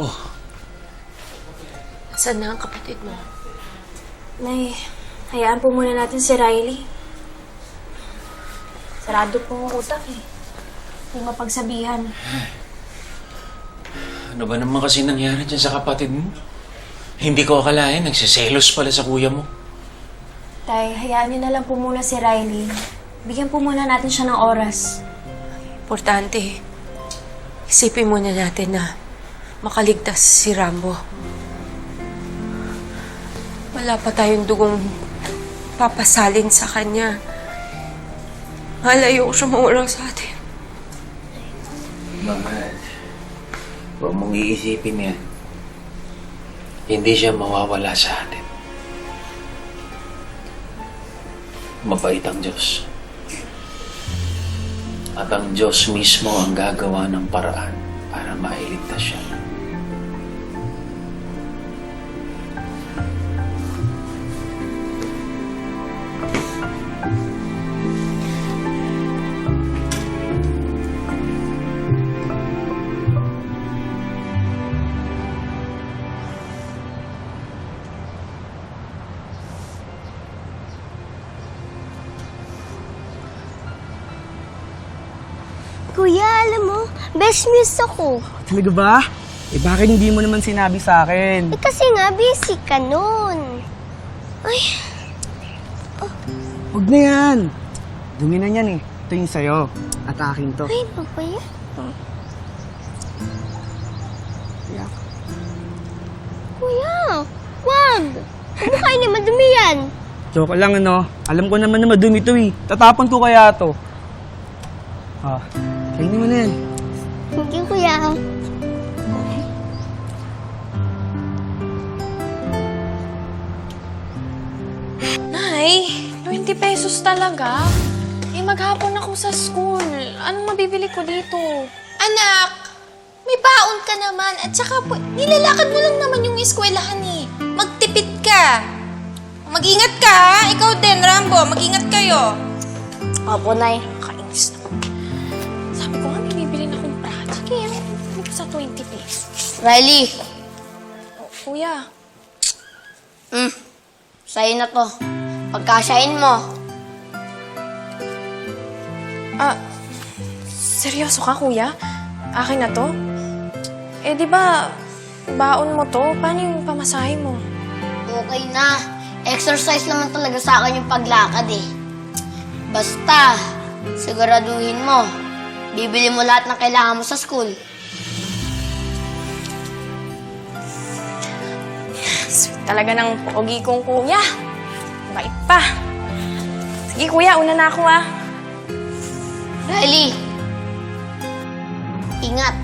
Oh, Saan na ang kapatid mo? Nay, hayaan po muna natin si Riley. Sarado po ang utak eh. Hindi mapagsabihan. ano ba naman kasi nangyari dyan sa kapatid mo? Hindi ko akalain, nagsiselos pala sa kuya mo. Tay, hayaan niyo na lang po muna si Riley. Bigyan po muna natin siya ng oras. Importante, isipin muna natin na makaligtas si Rambo. Wala pa tayong dugong papasalin sa kanya. Malayo ko siya mawala sa atin. Mahal, huwag mong iisipin yan. Hindi siya mawawala sa atin. Mabait ang Diyos. At ang Diyos mismo ang gagawa ng paraan para mailigtas siya. Kuya, alam mo, best miss ako. Talaga ba? Eh bakit hindi mo naman sinabi sa akin? Eh kasi nga, busy ka nun. Ay, Huwag na yan. Dumi na yan eh. Ito yung sa'yo. At akin to. ay, ano ba yan? Yeah. Kuya, wag. Huwag mo kayo na madumi yan. Joke lang ano. Alam ko naman na madumi to eh. Tatapon ko kaya to. Ah, kainin mo na yan. Thank you, kuya. Nay, 20 pesos talaga? Eh, maghapon ako sa school. Anong mabibili ko dito? Anak, may baon ka naman. At saka, nilalakad mo lang naman yung eskwelahan eh. Magtipid ka. Mag-ingat ka, ha? Ikaw din, Rambo. Mag-ingat kayo. Opo, Nay. Kainis na. Sabi ko nga, may bibili na akong project. Kaya, ano sa 20 pesos? Riley, Oh, kuya, sa'yo na to. Pagkasyain mo. seryoso ka, kuya? Akin na to? Eh, di ba, baon mo to? Paano yung pamasahe mo? Okay na. Exercise naman talaga sa akin yung paglakad eh. Basta, siguraduhin mo. Bibili mo lahat ng kailangan mo sa school. Sweet talaga ng pogi kong kuya. Bait pa. Sige, kuya, una na ako, ah. Riley, ingat.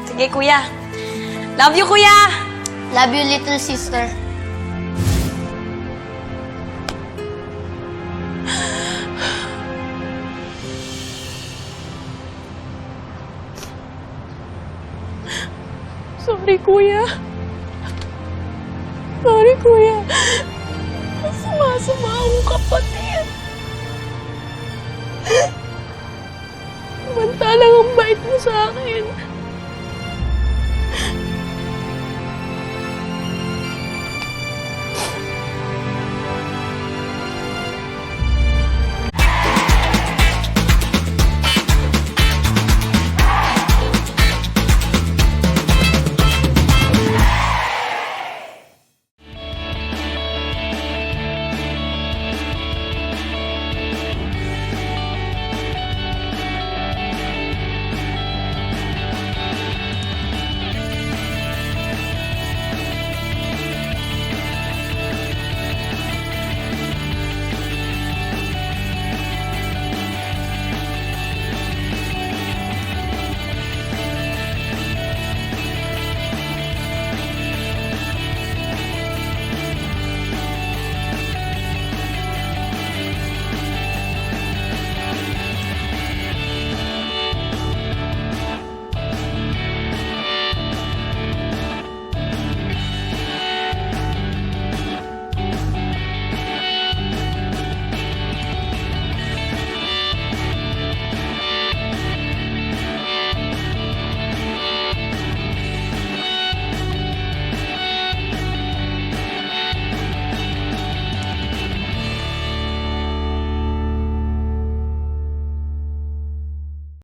Sige, kuya. Love you, kuya! Love you, little sister. Sorry, kuya. Sorry, kuya. Sumasama akong kapatid. Samantalang ang bait mo sa akin.